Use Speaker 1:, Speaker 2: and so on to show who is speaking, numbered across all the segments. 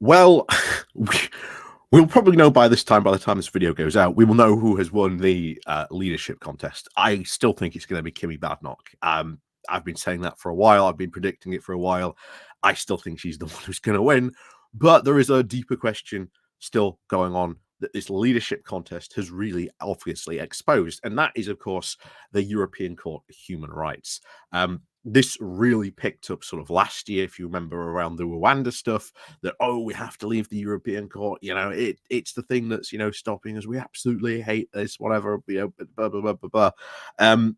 Speaker 1: Well, we- we'll probably know by this time, by the time this video goes out, we will know who has won the leadership contest. I still think it's going to be Kimmy Badnock. I've been saying that for a while. I've been predicting it for a while. I still think she's the one who's going to win. But there is a deeper question still going on that this leadership contest has really obviously exposed. And that is, of course, the European Court of Human Rights. This really picked up sort of last year, if you remember, around the Rwanda stuff, that, oh, we have to leave the European Court, it's the thing that's, stopping us. We absolutely hate this, whatever, blah, blah, blah, blah, blah. And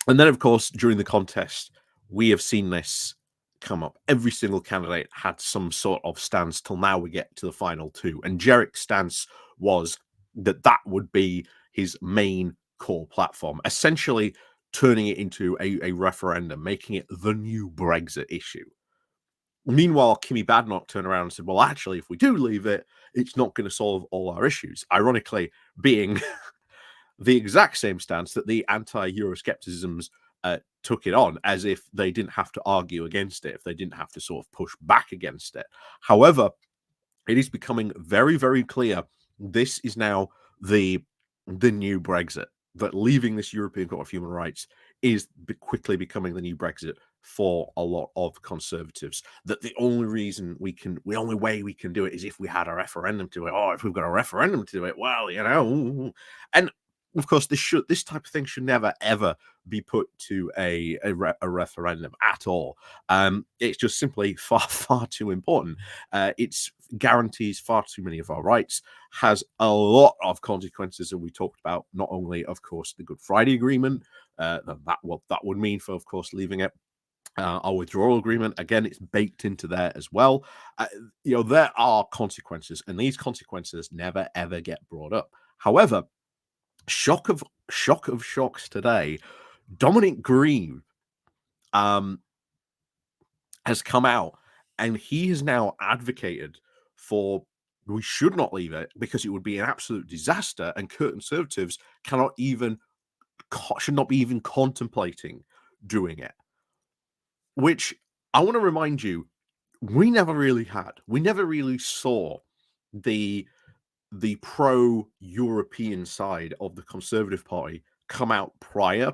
Speaker 1: then, of course, during the contest, we have seen this come up. Every single candidate had some sort of stance till now we get to the final two. And Jerrick's stance was that would be his main core platform, essentially turning it into a referendum, making it the new Brexit issue. Meanwhile, Kimmy Badnock turned around and said, well, actually, if we do leave it, it's not going to solve all our issues. Ironically, being the exact same stance that the anti-Euroscepticisms took it on, as if they didn't have to argue against it, if they didn't have to sort of push back against it. However, it is becoming very, very clear this is now the new Brexit, that leaving this European Court of Human Rights is quickly becoming the new Brexit for a lot of conservatives. That the only way we can do it is if we had a referendum to it. Oh, if we've got a referendum to do it, well, and of course, this type of thing should never ever be put to a referendum at all. It's just simply far too important. It's guarantees far too many of our rights, has a lot of consequences, and we talked about not only, of course, the Good Friday Agreement, what that would mean for, of course, leaving it. Our withdrawal agreement, again, it's baked into there as well. There are consequences, and these consequences never ever get brought up. However, shock of shocks today, Dominic Grieve has come out, and he has now advocated for we should not leave it because it would be an absolute disaster, and conservatives should not be even contemplating doing it. Which I want to remind you, we never really saw the pro-European side of the Conservative Party come out prior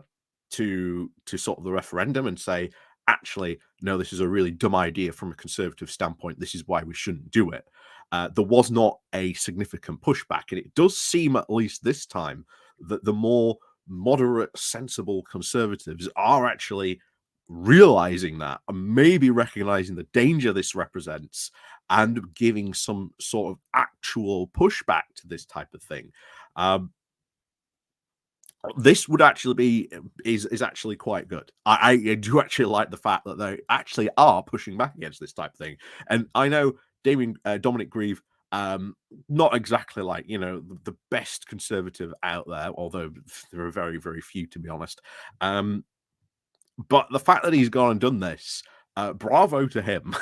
Speaker 1: to sort of the referendum and say, actually, no, this is a really dumb idea from a Conservative standpoint. This is why we shouldn't do it. There was not a significant pushback, and it does seem, at least this time, that the more moderate, sensible Conservatives are actually realizing that and maybe recognizing the danger this represents and giving some sort of actual pushback to this type of thing. This would actually be is actually quite good. I do actually like the fact that they actually are pushing back against this type of thing. And I know Dominic Grieve, not exactly like the best conservative out there, although there are very, very few, to be honest. But the fact that he's gone and done this, bravo to him.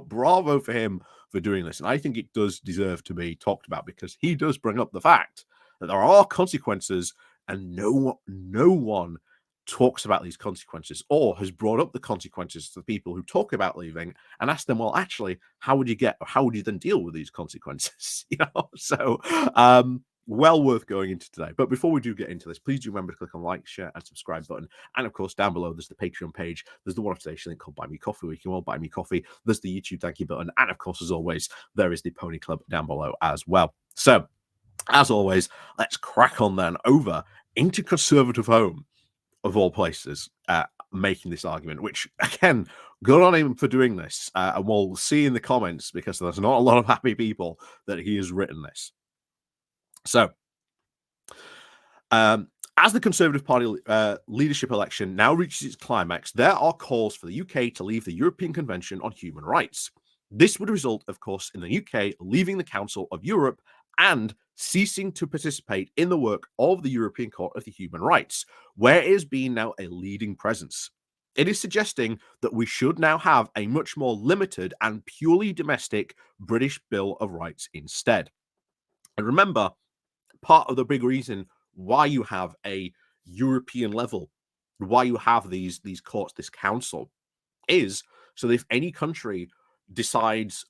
Speaker 1: Bravo for him for doing this. And I think it does deserve to be talked about because he does bring up the fact that there are consequences, and no one talks about these consequences or has brought up the consequences to the people who talk about leaving and ask them, well, actually, how would you then deal with these consequences? So well worth going into today. But before we do get into this, please do remember to click on like, share, and subscribe button. And of course, down below, there's the Patreon page. There's the One of Today's link called Buy Me Coffee, where you can all buy me coffee. There's the YouTube thank you button. And of course, as always, there is the Pony Club down below as well. So, as always, let's crack on then over into Conservative Home, of all places, making this argument, which, again, good on him for doing this. And we'll see in the comments, because there's not a lot of happy people, that he has written this. So, as the Conservative Party leadership election now reaches its climax, there are calls for the UK to leave the European Convention on Human Rights. This would result, of course, in the UK leaving the Council of Europe and ceasing to participate in the work of the European Court of Human Rights, where it has been now a leading presence. It is suggesting that we should now have a much more limited and purely domestic British Bill of Rights instead. And remember, part of the big reason why you have a European level, why you have these courts, this council, is so that if any country decides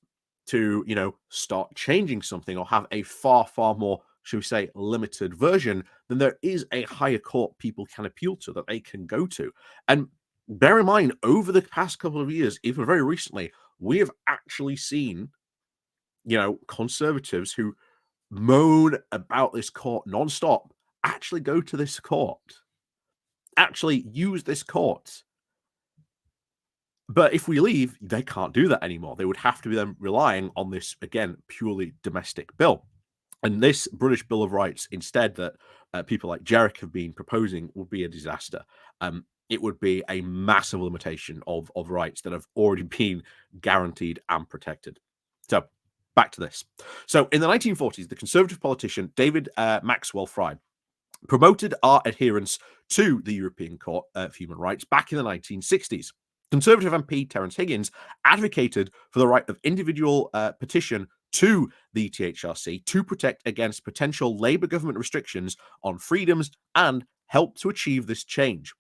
Speaker 1: to, start changing something or have a far, far more, shall we say, limited version, then there is a higher court people can appeal to, that they can go to. And bear in mind, over the past couple of years, even very recently, we have actually seen, conservatives who moan about this court nonstop actually go to this court, actually use this court. But if we leave, they can't do that anymore. They would have to be then relying on this, again, purely domestic bill. And this British Bill of Rights, instead, that people like Rhetoric have been proposing, would be a disaster. It would be a massive limitation of rights that have already been guaranteed and protected. So back to this. So in the 1940s, the Conservative politician David Maxwell Fry promoted our adherence to the European Court of Human Rights back in the 1960s. Conservative MP Terence Higgins advocated for the right of individual petition to the ECHR to protect against potential Labour government restrictions on freedoms and help to achieve this change.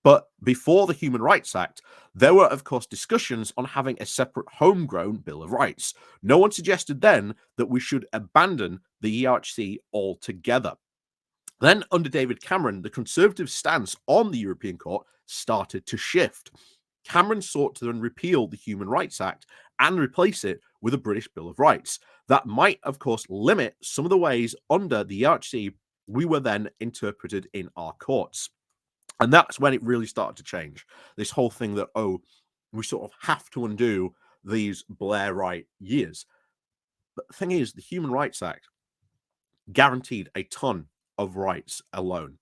Speaker 1: But before the Human Rights Act, there were, of course, discussions on having a separate homegrown Bill of Rights. No one suggested then that we should abandon the ERHC altogether. Then, under David Cameron, the Conservative stance on the European Court started to shift. Cameron sought to then repeal the Human Rights Act and replace it with a British Bill of Rights. That might, of course, limit some of the ways under the ERHC we were then interpreted in our courts. And that's when it really started to change. This whole thing that, we sort of have to undo these Blairite years. But the thing is, the Human Rights Act guaranteed a ton of rights alone.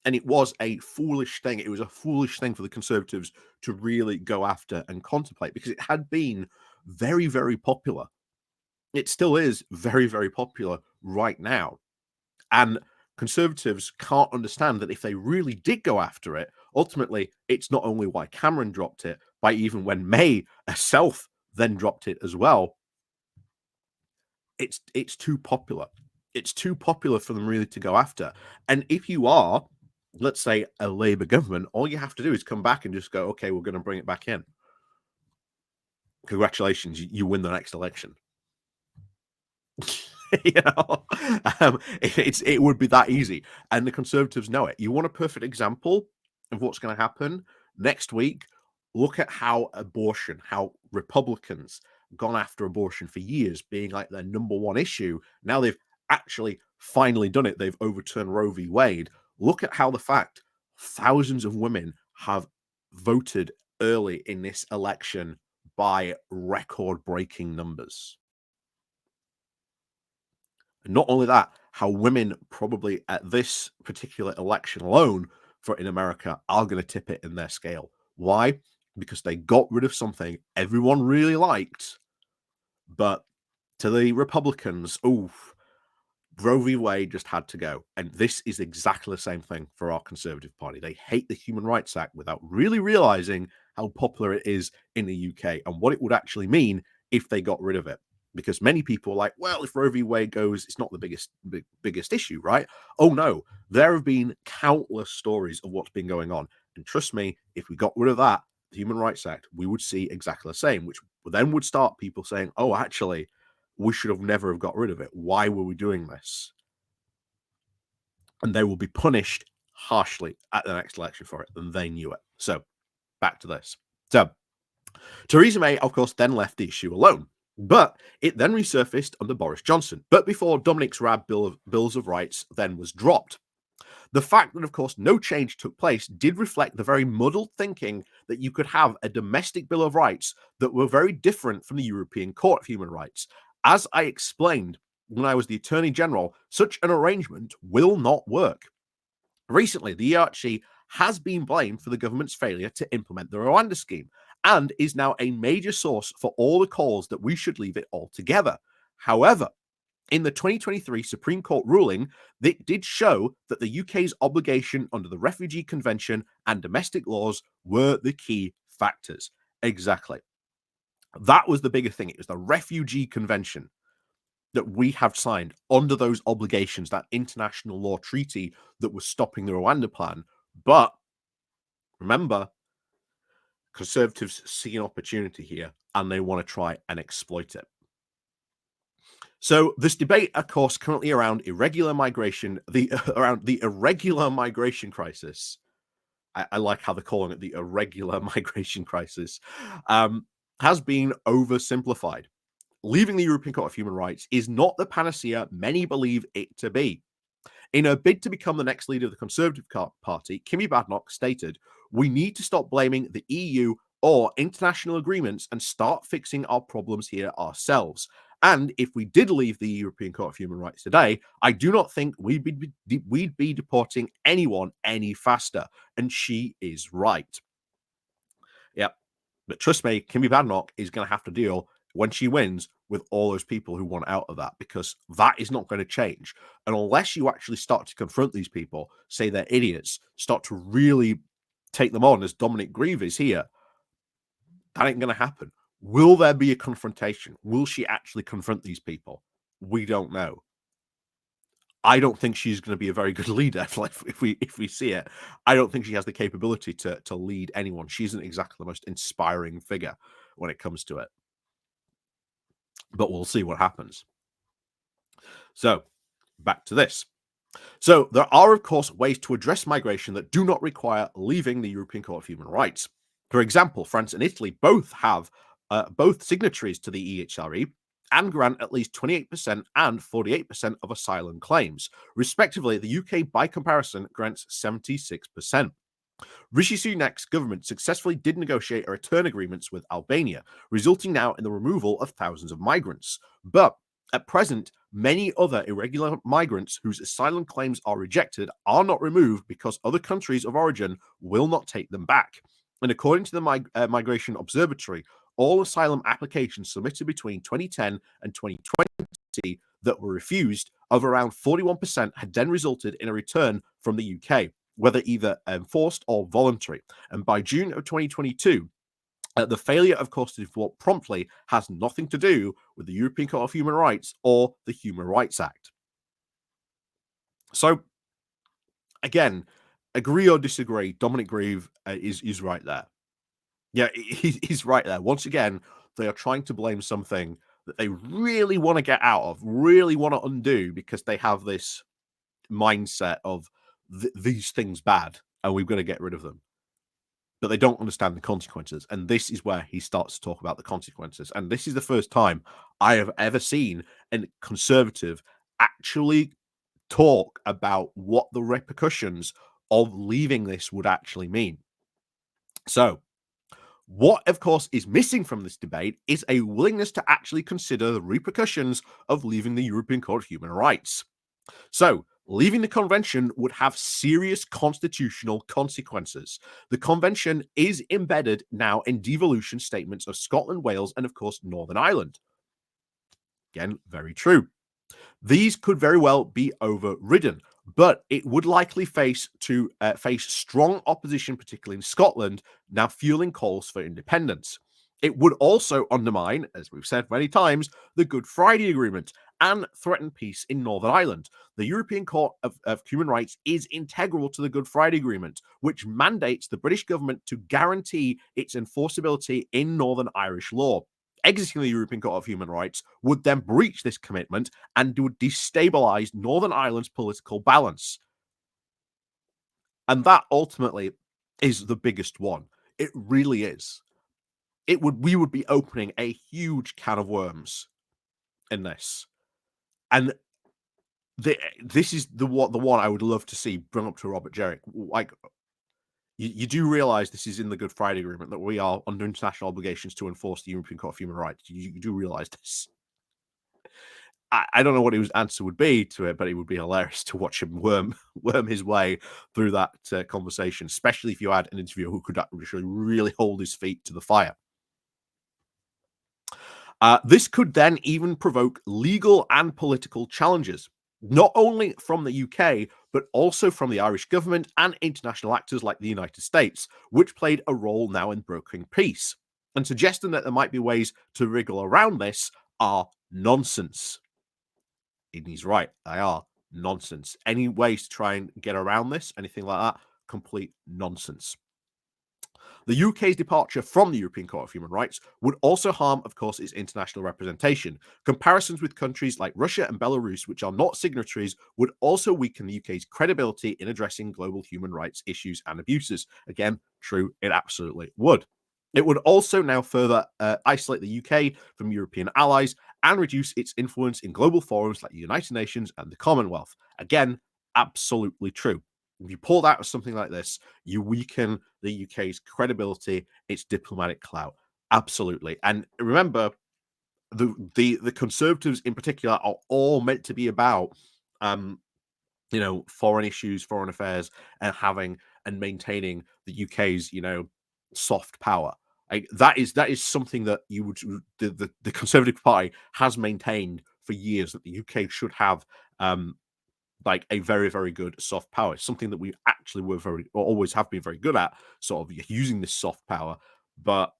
Speaker 1: And it was a foolish thing. It was a foolish thing for the Conservatives to really go after and contemplate, because it had been very, very popular. It still is very, very popular right now. And Conservatives can't understand that if they really did go after it, ultimately, it's not only why Cameron dropped it, but even when May herself then dropped it as well. It's too popular. It's too popular for them really to go after. And if you are, let's say, a Labour government, all you have to do is come back and just go, okay, we're going to bring it back in. Congratulations, you win the next election. It would be that easy, and the Conservatives know it. You want a perfect example of what's going to happen next week? Look at how Republicans gone after abortion for years, being like their number one issue. Now they've actually finally done it. They've overturned Roe v. Wade. Look at how the fact thousands of women have voted early in this election by record-breaking numbers. And not only that, how women probably at this particular election alone in America are going to tip it in their scale. Why? Because they got rid of something everyone really liked, but to the Republicans, Roe v. Wade just had to go. And this is exactly the same thing for our Conservative Party. They hate the Human Rights Act without really realizing how popular it is in the UK and what it would actually mean if they got rid of it. Because many people are like, well, if Roe v. Wade goes, it's not the biggest issue, right? Oh, no. There have been countless stories of what's been going on. And trust me, if we got rid of that, the Human Rights Act, we would see exactly the same, which then would start people saying, oh, actually, we should have never have got rid of it. Why were we doing this? And they will be punished harshly at the next election for it. And they knew it. So back to this. So Theresa May, of course, then left the issue alone. But it then resurfaced under Boris Johnson. But before Dominic's Bills of Rights then was dropped. The fact that, of course, no change took place did reflect the very muddled thinking that you could have a domestic Bill of Rights that were very different from the European Court of Human Rights. As I explained when I was the Attorney General, such an arrangement will not work. Recently, the ERHC has been blamed for the government's failure to implement the Rwanda scheme and is now a major source for all the calls that we should leave it altogether. However, in the 2023 Supreme Court ruling, it did show that the UK's obligation under the Refugee Convention and domestic laws were the key factors. Exactly. That was the bigger thing. It was the Refugee Convention that we have signed under those obligations, that international law treaty that was stopping the Rwanda plan. But remember, Conservatives see an opportunity here and they want to try and exploit it. So this debate, of course, currently around irregular migration, around the irregular migration crisis. I like how they're calling it the irregular migration crisis, has been oversimplified. Leaving the European Court of Human Rights is not the panacea many believe it to be. In her bid to become the next leader of the Conservative Party, Kimmy Badenoch stated, "We need to stop blaming the EU or international agreements and start fixing our problems here ourselves. And if we did leave the European Court of Human Rights today, I do not think we'd be deporting anyone any faster." And she is right. Yep. But trust me, Kimmy Badenoch is going to have to deal when she wins with all those people who want out of that, because that is not going to change. And unless you actually start to confront these people, say they're idiots, start to really take them on as Dominic Grieve is here, that ain't going to happen. Will there be a confrontation? Will she actually confront these people? We don't know. I don't think she's going to be a very good leader. If we see it, I don't think she has the capability to lead anyone. She isn't exactly the most inspiring figure when it comes to it. But we'll see what happens. So back to this. So there are, of course, ways to address migration that do not require leaving the European Court of Human Rights. For example, France and Italy both have both signatories to the ECHR and grant at least 28% and 48% of asylum claims. Respectively, the UK, by comparison, grants 76%. Rishi Sunak's government successfully did negotiate a return agreements with Albania, resulting now in the removal of thousands of migrants. But at present, many other irregular migrants whose asylum claims are rejected are not removed because other countries of origin will not take them back. And according to the Migration Observatory, all asylum applications submitted between 2010 and 2020 that were refused, of around 41%, had then resulted in a return from the UK, whether either enforced or voluntary. And by June of 2022, the failure, of course, to deport promptly has nothing to do with the European Court of Human Rights or the Human Rights Act. So, again, agree or disagree, Dominic Grieve is right there. Yeah, he's right there. Once again, they are trying to blame something that they really want to get out of, really want to undo, because they have this mindset of these things bad and we've got to get rid of them. But they don't understand the consequences. And this is where he starts to talk about the consequences. And this is the first time I have ever seen a conservative actually talk about what the repercussions of leaving this would actually mean. So, what, of course, is missing from this debate is a willingness to actually consider the repercussions of leaving the European Court of Human Rights. So, leaving the convention would have serious constitutional consequences. The convention is embedded now in devolution statements of Scotland, Wales, and of course, Northern Ireland. Again, very true. These could very well be overridden, but it would likely face strong opposition, particularly in Scotland, now fueling calls for independence. It would also undermine, as we've said many times, the Good Friday Agreement and threaten peace in Northern Ireland. The European Court of Human Rights is integral to the Good Friday Agreement, which mandates the British government to guarantee its enforceability in Northern Irish law. Exiting the European Court of Human Rights would then breach this commitment and would destabilize Northern Ireland's political balance. And that ultimately is the biggest one. It really is. We would be opening a huge can of worms in this. And this is the one I would love to see bring up to Robert Jerrick. Like, you do realize this is in the Good Friday Agreement, that we are under international obligations to enforce the European Court of Human Rights. You do realize this. I don't know what his answer would be to it, but it would be hilarious to watch him worm his way through that conversation, especially if you had an interviewer who could actually really hold his feet to the fire. This could then even provoke legal and political challenges, not only from the UK, but also from the Irish government and international actors like the United States, which played a role now in brokering peace. And suggesting that there might be ways to wriggle around this are nonsense. And he's right, they are nonsense. Any ways to try and get around this, anything like that, complete nonsense. The UK's departure from the European Court of Human Rights would also harm, of course, its international representation. Comparisons with countries like Russia and Belarus, which are not signatories, would also weaken the UK's credibility in addressing global human rights issues and abuses. Again, true, it absolutely would. It would also now further isolate the UK from European allies and reduce its influence in global forums like the United Nations and the Commonwealth. Again, absolutely true. If you pull out something like this, you weaken the UK's credibility, its diplomatic clout. Absolutely. And remember, the Conservatives in particular are all meant to be about foreign issues, foreign affairs, and having and maintaining the UK's, soft power. That is something that you would the Conservative Party has maintained for years, that the UK should have like a very, very good soft power. It's something that we actually were always have been very good at, sort of using this soft power. But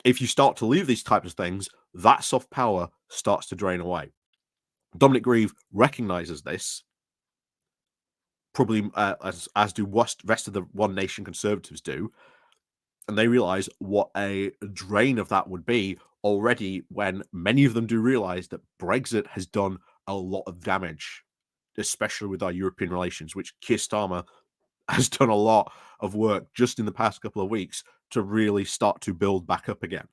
Speaker 1: if you start to leave these types of things, that soft power starts to drain away. Dominic Grieve recognizes this, probably as do rest of the One Nation Conservatives do, and they realize what a drain of that would be already, when many of them do realize that Brexit has done a lot of damage, especially with our European relations, which Keir Starmer has done a lot of work just in the past couple of weeks to really start to build back up again.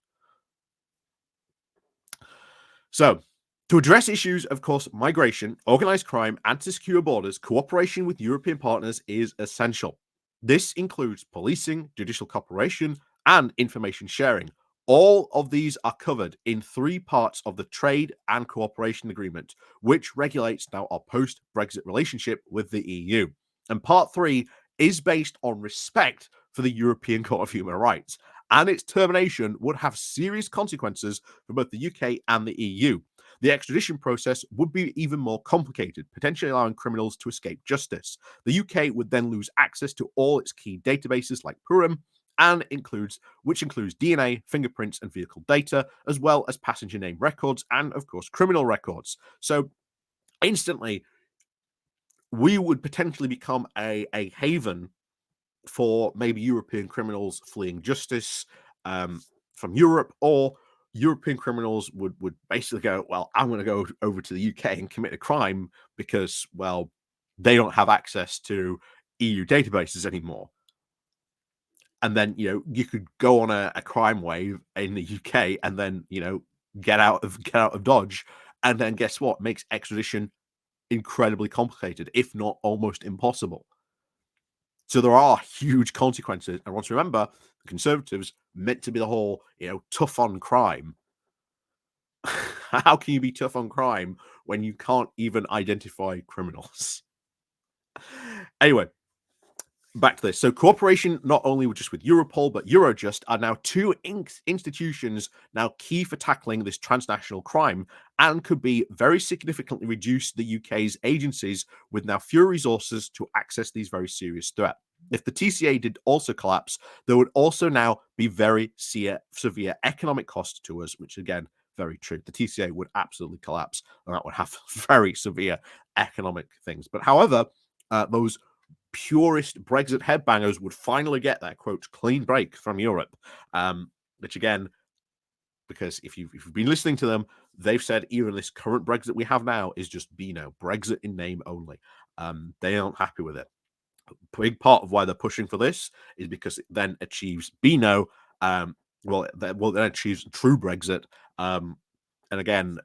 Speaker 1: So, to address issues, of course, migration, organized crime, and to secure borders, cooperation with European partners is essential. This includes policing, judicial cooperation, and information sharing. All of these are covered in 3 parts of the Trade and Cooperation Agreement, which regulates now our post-Brexit relationship with the EU. And Part 3 is based on respect for the European Court of Human Rights, and its termination would have serious consequences for both the UK and the EU. The extradition process would be even more complicated, potentially allowing criminals to escape justice. The UK would then lose access to all its key databases like Purim, and which includes DNA, fingerprints, and vehicle data, as well as passenger name records and, of course, criminal records. So instantly, we would potentially become a haven for maybe European criminals fleeing justice from Europe, or European criminals would basically go, well, I'm going to go over to the UK and commit a crime because, well, they don't have access to EU databases anymore. And then, you could go on a crime wave in the UK and then, get out of Dodge. And then guess what? Makes extradition incredibly complicated, if not almost impossible. So there are huge consequences. And once remember, the Conservatives meant to be the whole, tough on crime. How can you be tough on crime when you can't even identify criminals? Anyway, back to this. So cooperation, not only just with Europol, but Eurojust are now 2 institutions now key for tackling this transnational crime, and could be very significantly reduce the UK's agencies with now fewer resources to access these very serious threats. If the TCA did also collapse, there would also now be very severe economic costs to us, which again, very true. The TCA would absolutely collapse, and that would have very severe economic things. But however, those purist Brexit headbangers would finally get that, quote, clean break from Europe, which again, because if you've been listening to them, they've said even this current Brexit we have now is just Beano, Brexit in name only. They aren't happy with it. A big part of why they're pushing for this is because it then achieves Beano, then achieves true Brexit. And again,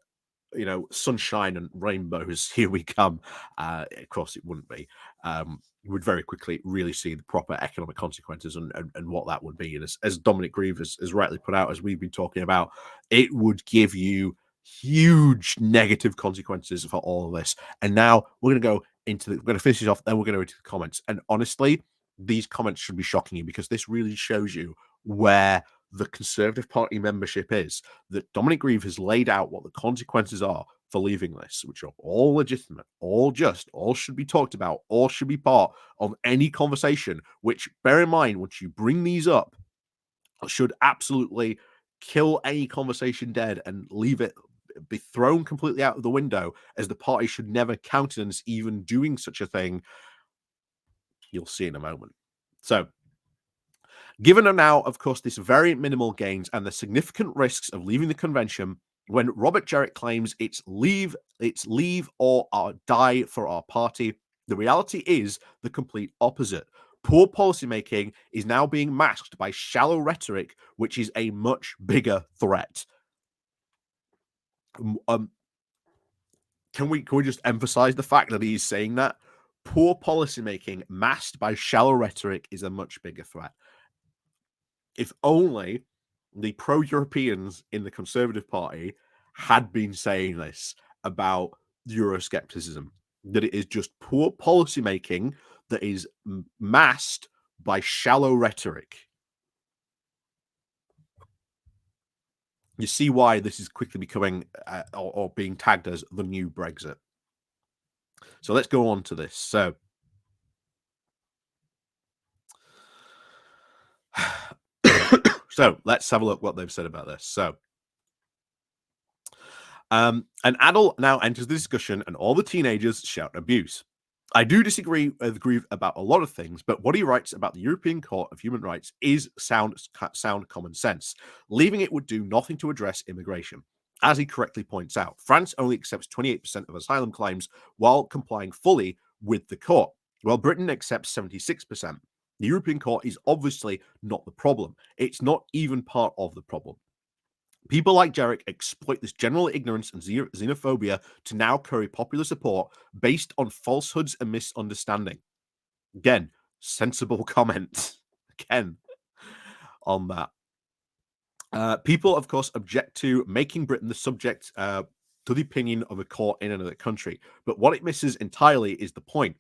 Speaker 1: sunshine and rainbows, here we come. Of course, it wouldn't be. You would very quickly really see the proper economic consequences and what that would be. And as Dominic Grieve has rightly put out, as we've been talking about, it would give you huge negative consequences for all of this. And now we're going to finish this off, then we're going to go into the comments. And honestly, these comments should be shocking you, because this really shows you where the Conservative Party membership is. That Dominic Grieve has laid out what the consequences are for leaving this, which are all legitimate, all just, all should be talked about, all should be part of any conversation, which, bear in mind, once you bring these up, should absolutely kill any conversation dead and leave it, be thrown completely out of the window, as the party should never countenance even doing such a thing. You'll see in a moment. So Given now, of course, this very minimal gains and the significant risks of leaving the convention, when Robert Jarrett claims it's leave or die for our party, the reality is the complete opposite. Poor policymaking is now being masked by shallow rhetoric, which is a much bigger threat. Can we just emphasize the fact that he's saying that poor policymaking masked by shallow rhetoric is a much bigger threat? If only the pro-Europeans in the Conservative Party had been saying this about Euroscepticism, that it is just poor policymaking that is masked by shallow rhetoric. You see why this is quickly becoming or being tagged as the new Brexit. So let's go on to this. So so let's have a look what they've said about this. So an adult now enters the discussion and all the teenagers shout abuse. I do disagree with Grieve about a lot of things, but what he writes about the European Court of Human Rights is sound common sense. Leaving it would do nothing to address immigration. As he correctly points out, France only accepts 28% of asylum claims while complying fully with the court, while Britain accepts 76%. The European Court is obviously not the problem. It's not even part of the problem. People like Jarek exploit this general ignorance and xenophobia to now curry popular support based on falsehoods and misunderstanding. Again, sensible comments. Again, on that. People, of course, object to making Britain the subject to the opinion of a court in another country. But what it misses entirely is the point.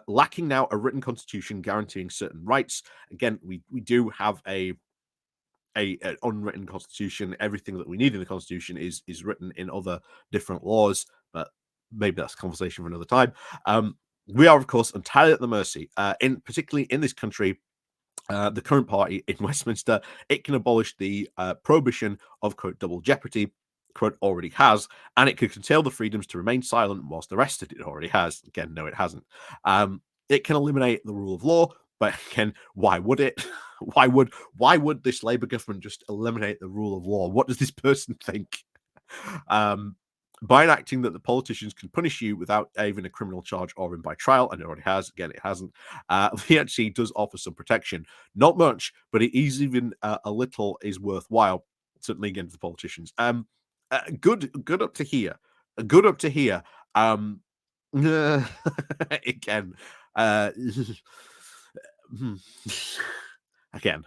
Speaker 1: Lacking now a written constitution guaranteeing certain rights. Again, we do have an unwritten constitution. Everything that we need in the constitution is written in other different laws, but maybe that's a conversation for another time. We are, of course, entirely at the mercy, particularly in this country. The current party in Westminster, it can abolish the prohibition of, quote, double jeopardy, quote, already has, and it could curtail the freedoms to remain silent whilst arrested. It already has. Again, no, it hasn't. It can eliminate the rule of law, but again, why would it? why would this Labour government just eliminate the rule of law? What does this person think? By enacting that the politicians can punish you without even a criminal charge or in by trial, and it already has. Again, it hasn't. He actually does offer some protection, not much, but it is even a little is worthwhile. Certainly against the politicians. Good up to here. Good up to here. Again, again,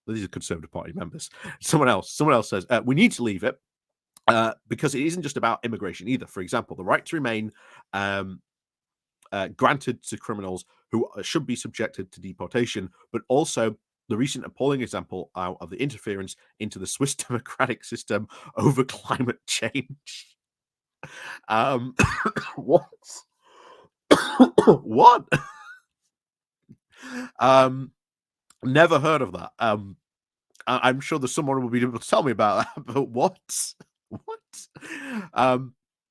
Speaker 1: these are Conservative Party members. Someone else says we need to leave it because it isn't just about immigration either. For example, the right to remain granted to criminals who should be subjected to deportation, but also the recent appalling example of the interference into the Swiss democratic system over climate change. What? What? Never heard of that. I'm sure there's someone who will be able to tell me about that, but what? What?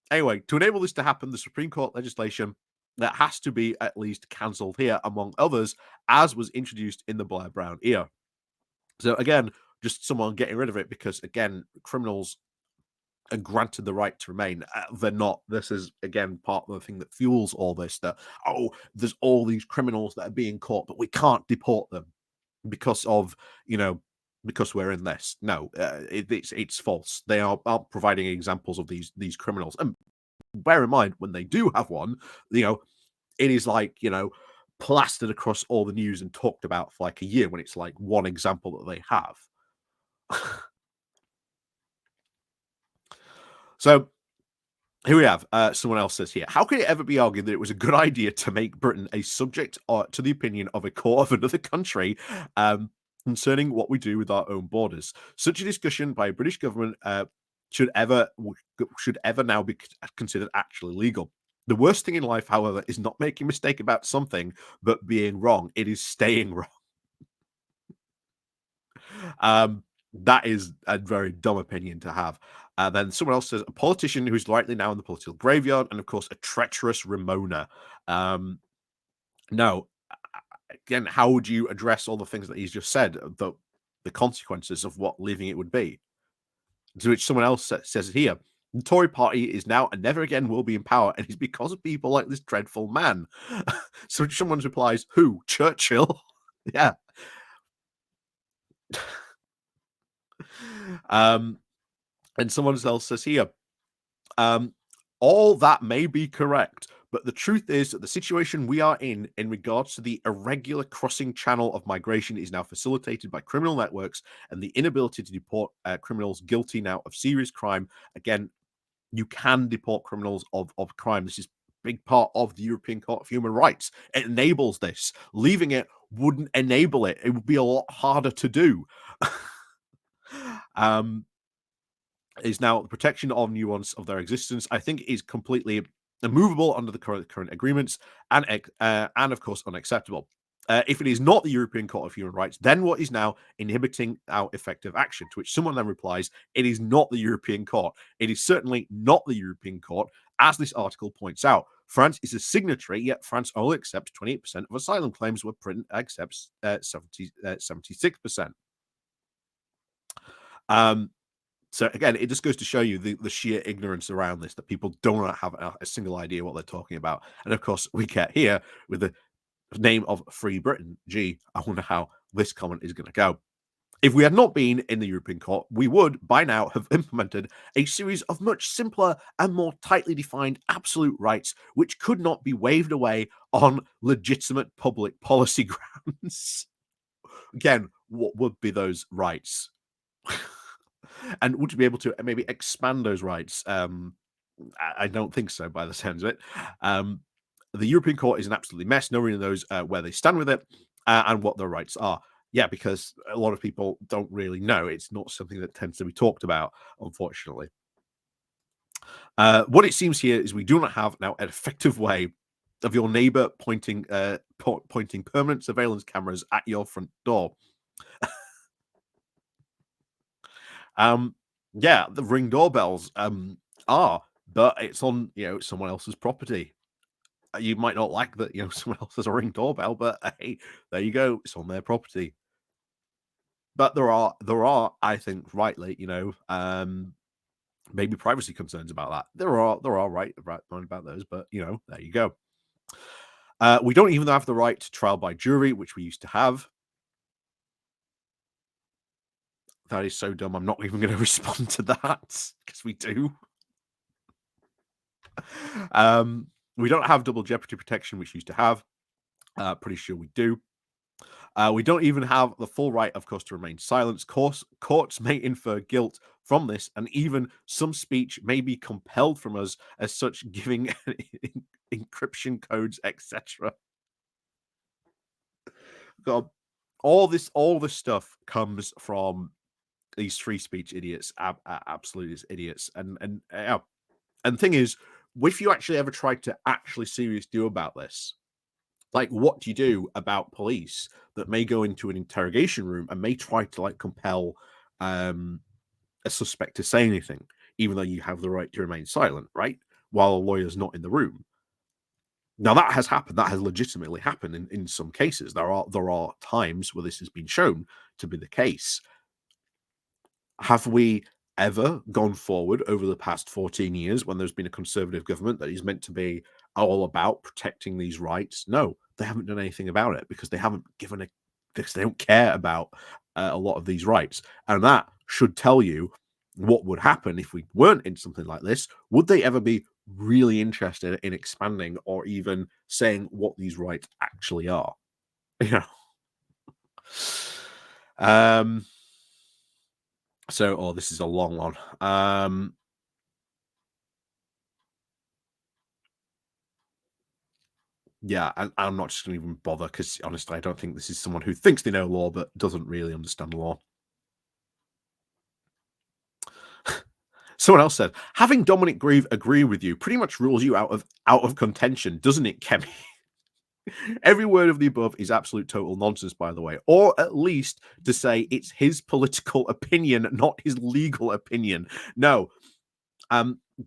Speaker 1: Anyway, to enable this to happen, the Supreme Court legislation that has to be at least cancelled here, among others, as was introduced in the Blair-Brown era. So again, just someone getting rid of it because, again, criminals are granted the right to remain. They're not. This is, again, part of the thing that fuels all this, that, oh, there's all these criminals that are being caught, but we can't deport them because of, because we're in this. No, it's false. They are providing examples of these criminals. And bear in mind, when they do have one, it is like, plastered across all the news and talked about for like a year when it's like one example that they have. So here we have someone else says here, how could it ever be argued that it was a good idea to make Britain a subject to the opinion of a court of another country concerning what we do with our own borders? Such a discussion by a British government should ever now be considered actually legal. The worst thing in life, however, is not making a mistake about something, but being wrong. It is staying wrong. That is a very dumb opinion to have. Then someone else says, a politician who's likely now in the political graveyard, and of course, a treacherous Ramona. No, again, how would you address all the things that he's just said, the consequences of what leaving it would be? To which someone else says here, the Tory party is now and never again will be in power, and it's because of people like this dreadful man. So someone replies, who? Churchill? Yeah. And someone else says here, um, all that may be correct, but the truth is that the situation we are in regards to the irregular crossing channel of migration is now facilitated by criminal networks, and the inability to deport criminals guilty now of serious crime. Again, you can deport criminals of crime. This is a big part of the European Court of Human Rights. It enables this. Leaving it wouldn't enable it. It would be a lot harder to do. Is now the protection of nuance of their existence, I think, is completely immovable under the current agreements, and of course unacceptable. If it is not the European Court of Human Rights, then what is now inhibiting our effective action? To which someone then replies, it is not the European Court. It is certainly not the European Court, as this article points out. France is a signatory, yet France only accepts 28% of asylum claims, where Britain accepts 76%. So again, it just goes to show you the sheer ignorance around this, that people don't have a single idea what they're talking about. And of course, we get here with the name of Free Britain. Gee, I wonder how this comment is going to go. If we had not been in the European Court, we would by now have implemented a series of much simpler and more tightly defined absolute rights, which could not be waved away on legitimate public policy grounds. Again, what would be those rights? And would you be able to maybe expand those rights? I don't think so, by the sounds of it. The European Court is an absolutely mess. No one really knows where they stand with it and what their rights are. Yeah, because a lot of people don't really know. It's not something that tends to be talked about, unfortunately. What it seems here is we do not have now an effective way of your neighbor pointing permanent surveillance cameras at your front door. Yeah, the Ring doorbells are, but it's on someone else's property. You might not like that someone else has a Ring doorbell, but hey, there you go, it's on their property. But there are, I think, rightly, maybe privacy concerns about that. There are right about those, but there you go. We don't even have the right to trial by jury, which we used to have. That is so dumb. I'm not even going to respond to that because we do. We don't have double jeopardy protection, which we used to have. Pretty sure we do. We don't even have the full right, of course, to remain silent. Courts may infer guilt from this, and even some speech may be compelled from us as such, giving encryption codes, etc. God, all this stuff comes from these free speech idiots, absolute idiots, and the thing is, if you actually ever tried to actually seriously do about this, like, what do you do about police that may go into an interrogation room and may try to compel a suspect to say anything, even though you have the right to remain silent, right? While a lawyer's not in the room. Now that has happened. That has legitimately happened in some cases. There are times where this has been shown to be the case. Have we ever gone forward over the past 14 years when there's been a conservative government that is meant to be all about protecting these rights? No, they haven't done anything about it because they haven't given because they don't care about a lot of these rights. And that should tell you what would happen if we weren't in something like this. Would they ever be really interested in expanding or even saying what these rights actually are? So, this is a long one. Yeah, and I'm not just going to even bother because honestly, I don't think this is someone who thinks they know law but doesn't really understand law. Someone else said, having Dominic Grieve agree with you pretty much rules you out of contention, doesn't it, Kemi? Every word of the above is absolute total nonsense, by the way, or at least to say it's his political opinion, not his legal opinion. No,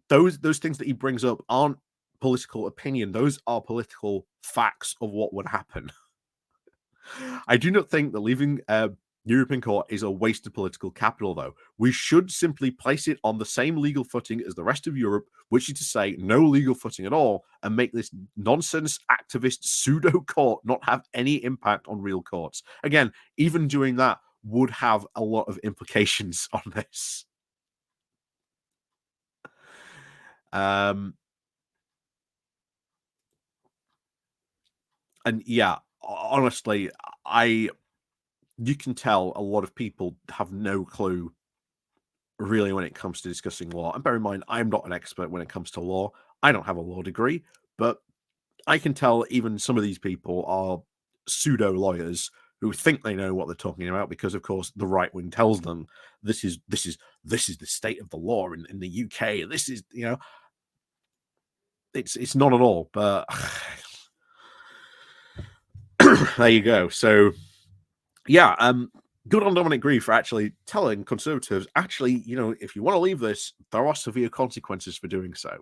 Speaker 1: those things that he brings up aren't political opinion; those are political facts of what would happen. I do not think that leaving European court is a waste of political capital, though. We should simply place it on the same legal footing as the rest of Europe, which is to say, no legal footing at all, and make this nonsense activist pseudo court not have any impact on real courts. Again, even doing that would have a lot of implications on this. And yeah, honestly, you can tell a lot of people have no clue really when it comes to discussing law. And bear in mind, I'm not an expert when it comes to law. I don't have a law degree, but I can tell even some of these people are pseudo lawyers who think they know what they're talking about because, of course, the right wing tells them this is the state of the law in the UK. This is, it's not at all. But there you go. So yeah, good on Dominic Grieve for actually telling Conservatives, actually, if you want to leave this, there are severe consequences for doing so.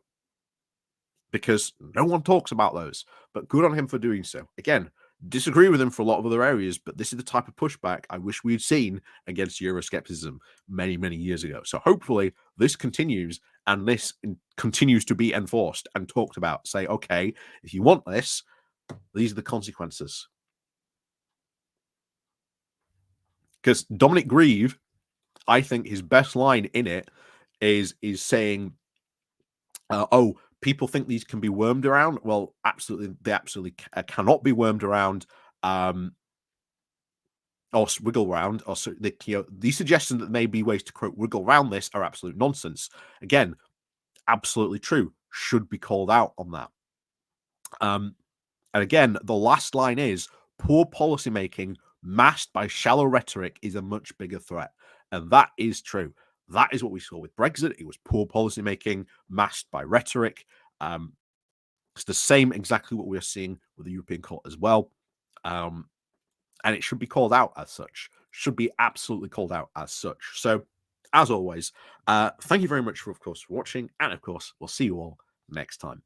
Speaker 1: Because no one talks about those. But good on him for doing so. Again, disagree with him for a lot of other areas, but this is the type of pushback I wish we'd seen against Euroscepticism many, many years ago. So hopefully this continues and this continues to be enforced and talked about. Say, okay, if you want this, these are the consequences. Because Dominic Grieve, I think his best line in it is saying, "Oh, people think these can be wormed around." Well, absolutely, they absolutely cannot be wormed around, or wiggle around, or these suggestions that may be ways to quote wiggle around this are absolute nonsense. Again, absolutely true. Should be called out on that. And again, the last line is poor policymaking masked by shallow rhetoric is a much bigger threat. And that is true. That is what we saw with Brexit. It was poor policymaking masked by rhetoric. It's the same exactly what we're seeing with the European Court as well. And it should be called out as such. Should be absolutely called out as such. So, as always, thank you very much, of course, for watching. And, of course, we'll see you all next time.